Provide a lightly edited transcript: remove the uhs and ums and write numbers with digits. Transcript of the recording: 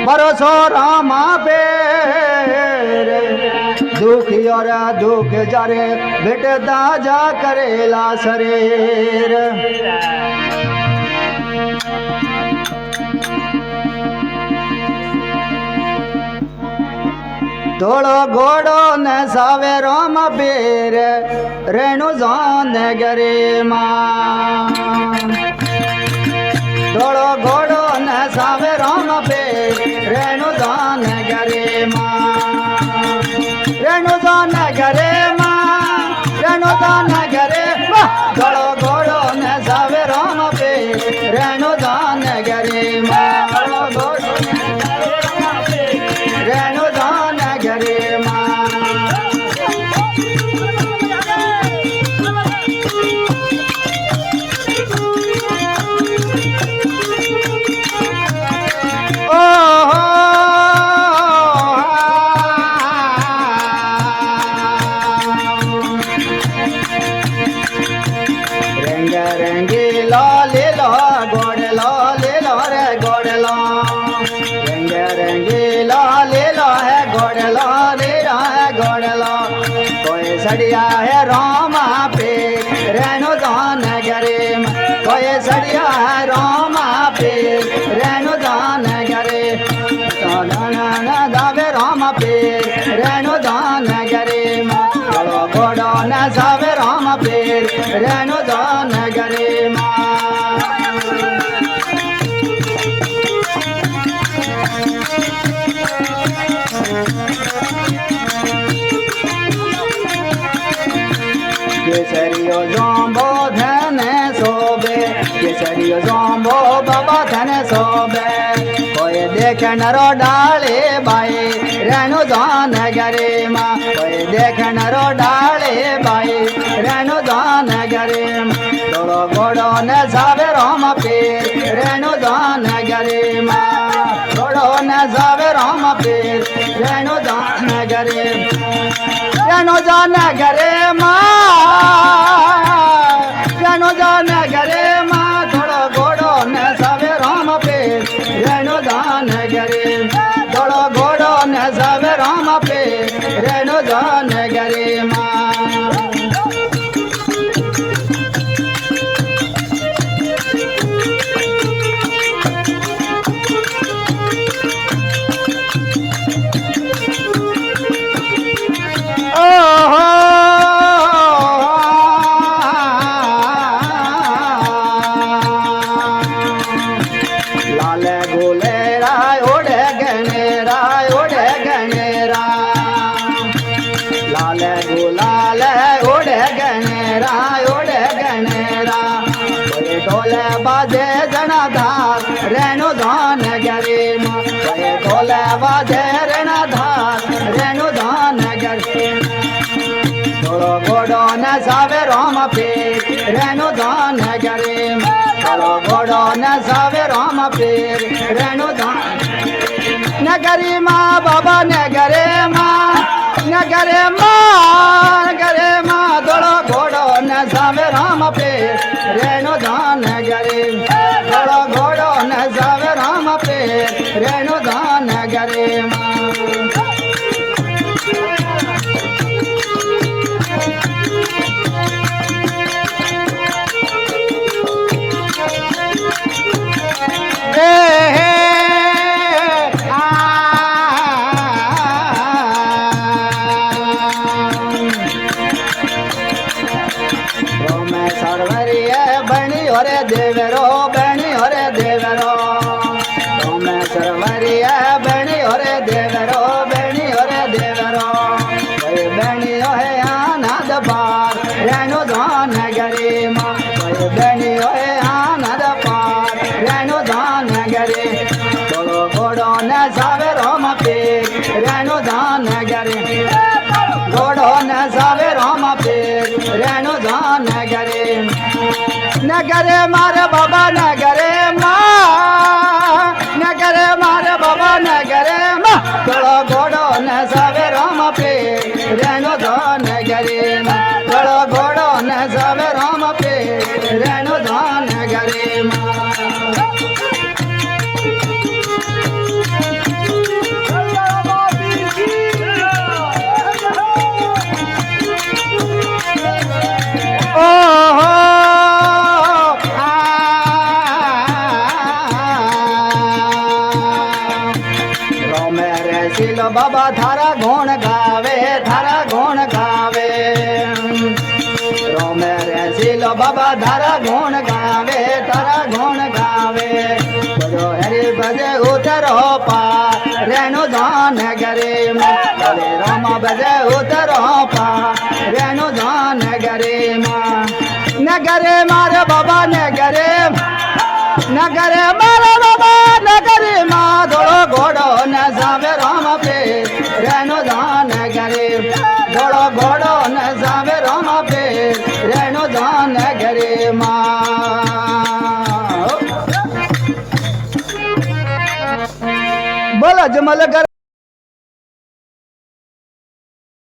भरोसो रामा पे दुखी और दुख जरे भेटता जा करेला शरीर तोड़ो घोड़ो न सावे राम पीर रेणु जान गरे मां तोड़ो घोड़ो न सावे राम पीर रेणु जान गरे मां रेणु जान गरे मां रेणु जान गरे मां तोड़ो घोड़ो न सावे राम पीर रेणु जान गरे मां रेणु जान गरे मां रंग रंगीला ले लो गोड़लो ले लो रे गोड़लो रंग रंगीला ले लो है गोड़लो ले लो है गोड़लो कोई सड़िया है रामा पे रेणु जान गरे कोई सड़िया है रामा पे रेणु जान गरे दावे राम पे रेणु जान गरे घोड़ो घोड़ो न सावे राम पे रेणु जान गरे केसरियो जोंबो धन सोबे केसरियो जोंबो बाबा धन सोबे कोई देख नरो डाले बाई रेणु जान गरे मां कोई देख नरो डाले बाई रेणु जान गरे घोड़ो घोड़ो न सावे राम पीर रेणु जान गरे मां घोड़ो न सावे राम पीर रेणु जान गरे रेणु जान गरे मां रेणु जान गरे मां घोड़ो घोड़ो न सावे राम पीर रेणु जान गरे घोड़ो घोड़ो न सावे राम पीर रेणु जान गरे मां लाल गोले राय ओढ़े गनेरा लाल गुलाल ओढ़े गनेरा कोई ढोले बाजे जनाधार रेणु धान गरे मां कोई ढोले बाजे रणधार रेणु धान गरे घोड़ो घोड़ो न सावे राम पीर रेणु धान गरे घोड़ो घोड़ो न सावे राम पीर रेणु धान नगरी मां बाबा नगरे मां घोड़ो घोड़ो न सावे राम पीर रेणु धान गरे घोड़ो घोड़ो न सावे राम पीर रेणु धान गरे मां बनी होरे देवरो बनी होरे देवरो मैं सरवरी बनी होरे देवरो बनी होरे देवरो बनी है आनंद पार रेणु धान गरे मां बनी है आनंद पार रेणु धान गरे घोड़ो घोड़ो न सावे राम पीर रेणु धान गरे घोड़ो न सावे राम पीर रेणु धान गरे नगरे मारे बाबा नगरे मां नगरे मारे बाबा नगरे मां घोड़ो घोड़ो न सावे राम पीर रेणु धान गरे मां घोड़ो घोड़ो न सावे राम पीर रेणु धान गरे मां શીલો બાબા થારા ગુણ ગાવે થારા ગુણ ગાવે રોમે રે શીલો બાબા થારા ગુણ ગાવે તારા ગુણ ગાવે બજો હરી બજે ઉતરો પા રેણુ જાન ગરે હરે રામ બજે ઉતરો પા રેણુ જાન ગરે નગરે મારે બાબા નગરે નગરે મારે બાબા નગરે માં ધોળો ઘોડો ન સાવે રામ પે રેણુ જાન ગરે ધોળો ઘોડો ન સાવે રામ પે રેણુ જાન ગરે માં બોલો જમલ